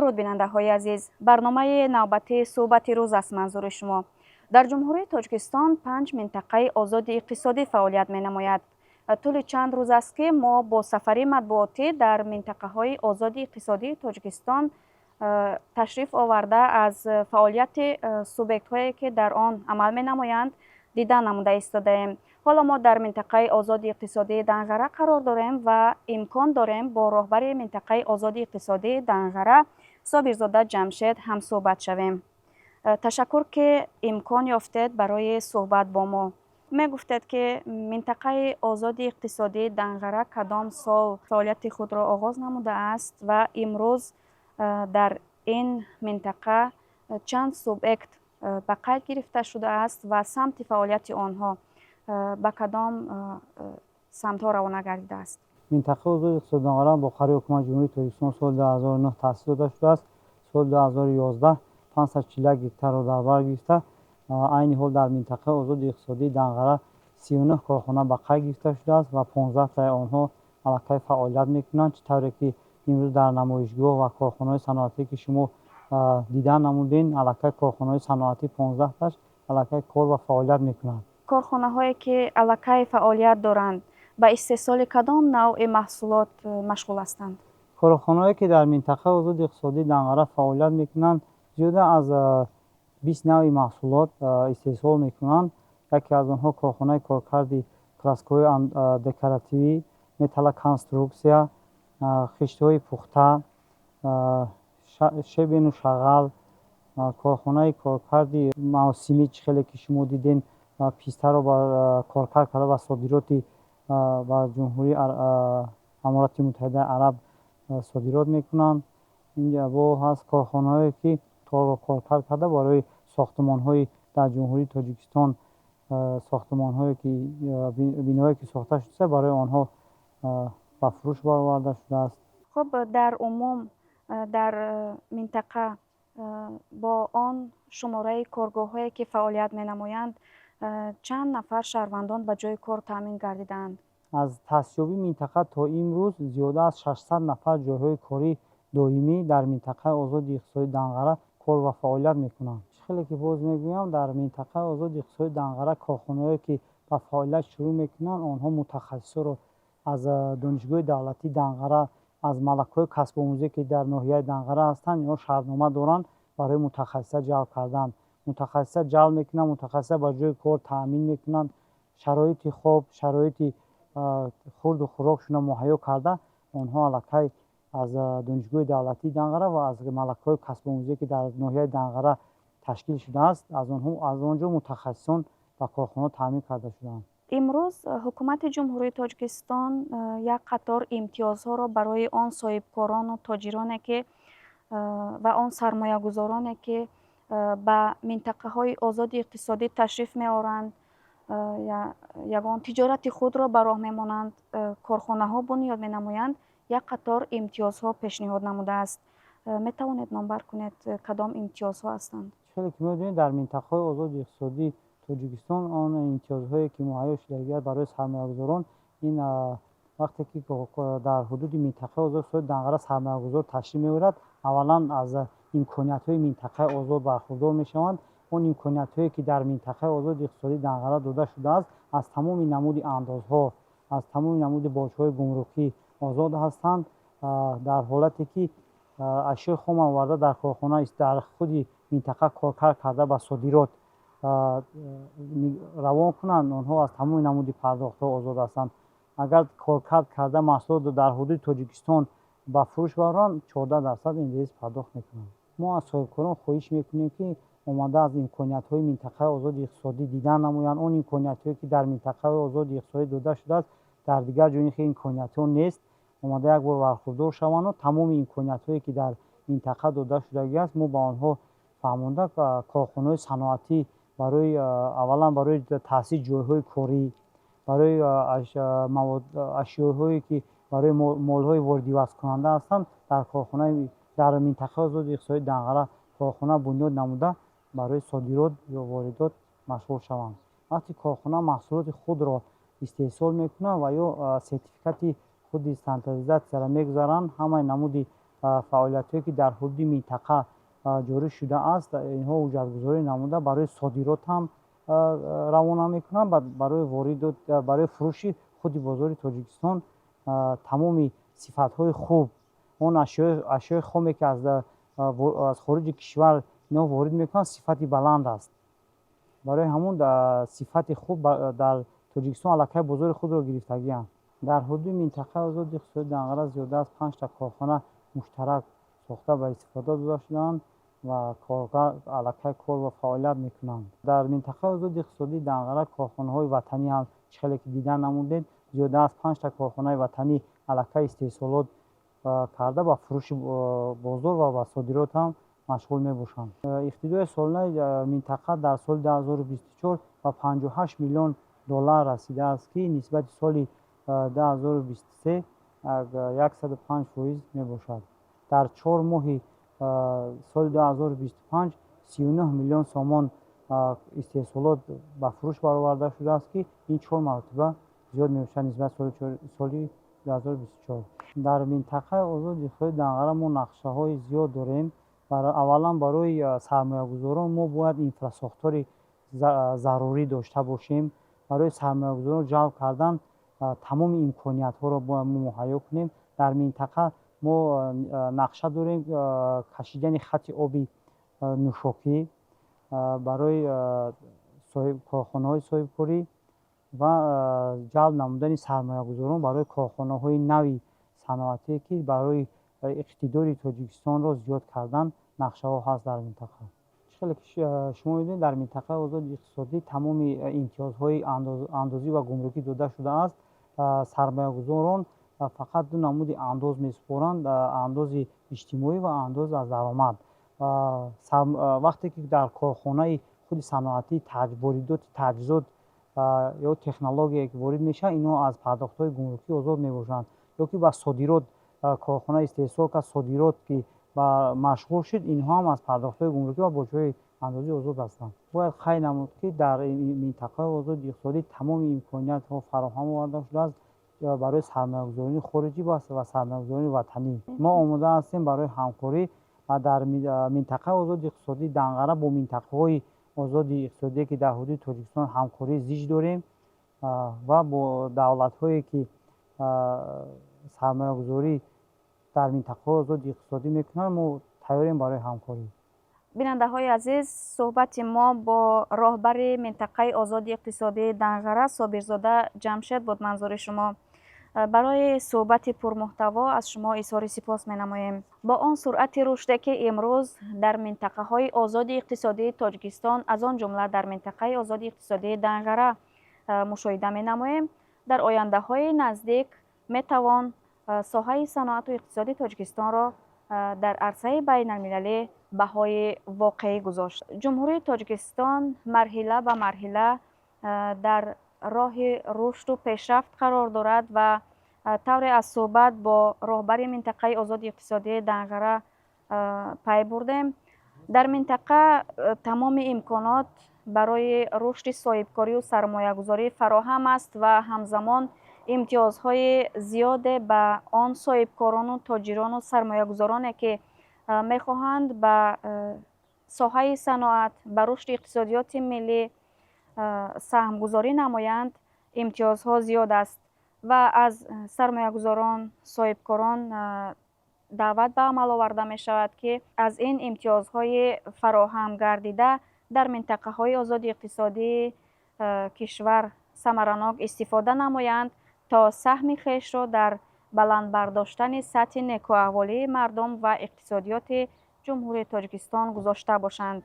درود بیننده‌های عزیز، برنامه نوبتی صحبت روز است منظور شما. در جمهوری تاجیکستان 5 منطقه آزاد اقتصادی فعالیت می‌نماید. طول چند روز است که ما با سفری مطبوعاتی در منطقه های آزاد اقتصادی تاجیکستان تشریف آورده از فعالیت سوبیکت هایی که در آن عمل می‌نمایند دیدن نموده ایستاده‌ایم. حالا ما در منطقه آزاد اقتصادی دنغره قرار داریم و امکان داریم با رهبر منطقه آزاد اقتصادی دنغره صابرزاده جمشید هم صحبت شویم. تشکر که امکان یافتید برای صحبت با ما. می گفتید که منطقه آزاد اقتصادی دنغره کدام سال فعالیت خود را آغاز نموده است و امروز در این منطقه چند سوبیکت به قید گرفته شده است و سمت فعالیت آنها به کدام سمت ها روانه گردیده است؟ منطقه آزاد اقتصادی دنغره با قرار حکومت جمهوری تاجیکستان سال 2009 تأسیس داده شده است. سال 2011 541 هکتار را در بر گرفته. عین حال در منطقه آزاد اقتصادی دنغره 39 کارخانه به قید گرفته شده است و 15 تا آنها علاقه فعالیت میکنند، چطوری که امروز در نمایشگاه و کارخانه‌های صنعتی که شما دیدن نمودین، علاقه کارخانه‌های صنعتی 15 تاش علاقه کار و فعالیت میکنند. کارخانه هایی که علاقه فعالیت دارند به استحصال کدام نوع محصولات مشغول هستند؟ کارخانه‌ای که در منطقه آزاد اقتصادی دنغره فعالیت میکنند زیاده از 20 نوع محصولات استحصال میکنند. یکی از آنها کارخانه کارکردی کلاسکوی دکوراتیوی، متال کنسترکسیا، خشت‌های پخته، شبین و شغل، کارخانه کارکردی موسمی خیلی که شما دیدین پیسته را با کارکرد کرده و صادراتی و جمهوری امارات متحده عرب صادرات میکنند. اینجا با هست کارخانه‌ای که کارکرد کرده برای ساختمان‌های در جمهوری تاجیکستان، ساختمان‌هایی که بیناهایی که ساخته شده برای آنها به فروش برآورده شده است. خب در عموم در منطقه با آن شماره کارگاه‌هایی که فعالیت می‌نمایند چند نفر شهروندان به جای کار تامین گردیدند؟ از تاسیس‌یابی منطقه تا امروز زیاده از 600 نفر جایهای کاری دائمی در منطقه آزاد اقتصادی دنغره کار و فعالیت میکنند. خیلی که باز میگویم در منطقه آزاد اقتصادی دنغره کارخانه‌ای که به فعالیت شروع میکنند آنها متخصصا را از دانشگاه دولتی دنغره، از ملک‌های کسب آموزی که در ناحیه دنغره هستند یا شرطنامه دارند برای متخصص جلب کردن. متخصص جلب میکنند، متخصص به جای کار تامین میکنند، شرایط خوب، شرایط خورد و خوراکشون مهیا کرده آنها علاقه از دانشگاه دولتی دنغره و از ملک‌های کسب آموزی که در ناحیه دنغره تشکیل شده است از آنجا متخصصان و کارخانه تامین کرده شدند. امروز حکومت جمهوری تاجیکستان یک قطار امتیازها را برای آن صاحبکاران و تاجرانی که و آن سرمایه‌گذارانی که به منطقه های آزاد اقتصادی تشریف می آورند یگان تجارت خود را به راه میمانند، کارخانه ها بنیاد می نمایند، یک قطار امتیازها پیشنهاد نموده است. می توانید نامبر کنید کدام امتیازها هستند؟ خیلی که می‌دونید در منطقه آزاد اقتصادی تاجیکستان آن امتیازهایی که مهیا شده برای سرمایه‌گذاران، این وقتی که در حدود منطقه آزاد اقتصادی دنغره سرمایه‌گذار تشریف می‌آورد اولا از امکانیت‌های منطقه آزاد برخوردار می‌شوند. اون امکانیت‌هایی که در منطقه آزاد اقتصادی دنغره داده شده است از تمام نمود اندازها، از تمام نمود باج‌های گمرکی آزاد هستند. در حالتی که اشیاء خام آورده در کارخانه است در خود منطقه کارکرد کرده به صادرات روان کنند، آنها از تمام نمود پرداخت‌ها آزاد هستند. اگر کارکرد کرده محصولات در حدود تاجیکستان به فروش برند 14% NDS پرداخت میکنند. ما از صاحبکاران خواهش میکنیم که آمده از امکانیت‌های منطقه آزاد اقتصادی دیدن نمایند. اون امکانیت‌هایی که در منطقه آزاد اقتصادی داده شده است در دیگر جای این امکانیت‌ها نیست. آمده یک بار برخوردار شوند و تمام امکانیت‌هایی که در منطقه داده شده است ما با آنها فهمانده کارخانه‌های صنعتی برای اولا برای تأسیس جای‌های کاری، برای اشیاءهایی که برای مال‌های واردی و وصل کننده هستند در کارخانه در منطقه آزاد اقتصادی دنغره کارخانه بنیاد نموده برای صادرات یا واردات مشغول شوند. وقتی کارخانه محصولات خود را استحصال میکنه و یا سرتیفیکات خود استانداردیزاسیون را میگذارند، همه نمود фаъолиятҳое ки дар ҳудуди минтақа ҷорӣ шуда аст, инҳо ҳуҷҷатгузорӣ намуда барои содирот ҳам равона мекунанд. Барои фурӯши худи бозори Тоҷикистон тамоми сифатҳои хуб, он ашёи хоме ки аз хориҷи кишвар инҳо ворид мекунанд, сифати баланд аст. барои ҳамун сифати хуб дар Тоҷикистон аллакай бозори худро гирифтагианд. дар ҳудуди минтақаи озоди иқтисодии Данғара зиёда аз 5 корхона муштарак сохта ба истифода дода шудаанд ва коргар аллакай кор ва фаъолият мекунанд. дар минтақаи озоди иқтисодии Данғара корхонаҳои ватанӣ ҳам чӣ хеле ки дидан намудед, зиёда аз 5 корхонаи ватанӣ аллакай истеҳсолот карда ба фурӯши бозор ва ба содирот ҳам машғул мебошанд. иқтидори соланаи минтақа дар соли 2024 ба $58 миллион расидааст, ки нисбати соли 2023 105% мебошад. дар 4 моҳи соли 2025 $39 миллион сомон истеҳсолот ба фурӯш бароварда шудааст, ки ин 4 маротиба зиёд мебошад нисбати соли 2024. дар минтақаи озоди иқтисодии Данғара мо нақшаҳои зиёд дорем. аввалан барои сармоягузорон мо бояд инфрасохтори зарурӣ дошта бошем. барои сармоягузорон ҷалб кардан тамоми имкониятҳоро бояд мо муҳайё кунем. дар минтақа мо нақша дорем кашидани хати оби нӯшокӣ барои корхонаҳои соҳибкорӣ ва ҷалб намудани сармоягузорон барои корхонаҳои нави саноатие, ки барои иқтидори Тоҷикистонро зиёд кардан нақшаҳо ҳаст дар минтақа. чӣ хеле ки шумо мебинед, дар минтақаи озоди иқтисодӣ тамоми имтиёзҳои андозӣ ва гумрукӣ дода шудааст. сармоягузорон фақат ду намуди андоз месупоранд: андози иҷтимоӣ ва андоз аз даромад. вақте ки дар корхонаи худи саноатӣ воридоти таҷҳизот ё технология ки ворид мешавад, инҳо аз пардохтҳои гумрукӣ озод мебошанд. ё ки ба содирот корхона истеҳсол кард, содирот ки машғул шуд, инҳо ҳам аз пардохтҳои гумрукӣ ва боҷҳои андозӣ озод ҳастанд. бояд қайд намуд, ки дар минтақаи озоди иқтисодӣ тамоми имкониятҳо фароҳам оварда шудааст барои сармоягузории хориҷӣ ва сармоягузории ватанӣ. мо омода ҳастем барои ҳамкорӣ дар минтақаи озоди иқтисодии Данғара бо минтақаҳои озоди иқтисодие ки дар ҳудуди Тоҷикистон ҳамкории зич дорем ва бо давлатҳое ки сармоягузорӣ дар минтақаҳои озоди иқтисодӣ мекунанд, мо тайёрем барои ҳамкорӣ. бинандаҳои азиз, суҳбати мо бо роҳбари минтақаи озоди иқтисодии Данғара Собирзода Ҷамшед буд. манзури шумо. барои суҳбати пурмуҳтаво аз шумо изҳори сипос менамоем. бо он суръати рушде ки имрӯз дар минтақаҳои озоди иқтисодии Тоҷикистон, аз он ҷумла дар минтақаи озоди иқтисодии Данғара мушоҳида менамоем, дар ояндаҳои наздик метавон соҳаи саноату иқтисоди Тоҷикистонро дар арсаи байналмилалӣ баҳои воқеӣ гузошт. ҷумҳурии Тоҷикистон марҳила ба марҳила дар роҳи рушду пешрафт қарор дорад ва тавре аз суҳбат бо роҳбари минтақаи озоди иқтисодии Данғара пай бурдем. дар минтақа тамоми имконот барои рушди соҳибкорию сармоягузорӣ фароҳам аст ва ҳамзамон имтиёзҳои зиёде ба он соҳибкорону тоҷирону сармоягузороне ки мехоҳанд ба соҳаи саноат, ба рушди иқтисодиёти миллӣ саҳмгузорӣ намоянд, имтиёзҳо зиёд аст ва аз сармоягузорон, соҳибкорон даъват ба амал оварда мешавад, ки аз ин имтиёзҳои фароҳам гардида дар минтақаҳои озоди иқтисодии кишвар самаранок истифода намоянд, то саҳми хешро дар баланд бардоштани сатҳи некуаҳволии мардум ва иқтисодиёти ҷумҳурии Тоҷикистон гузошта бошанд.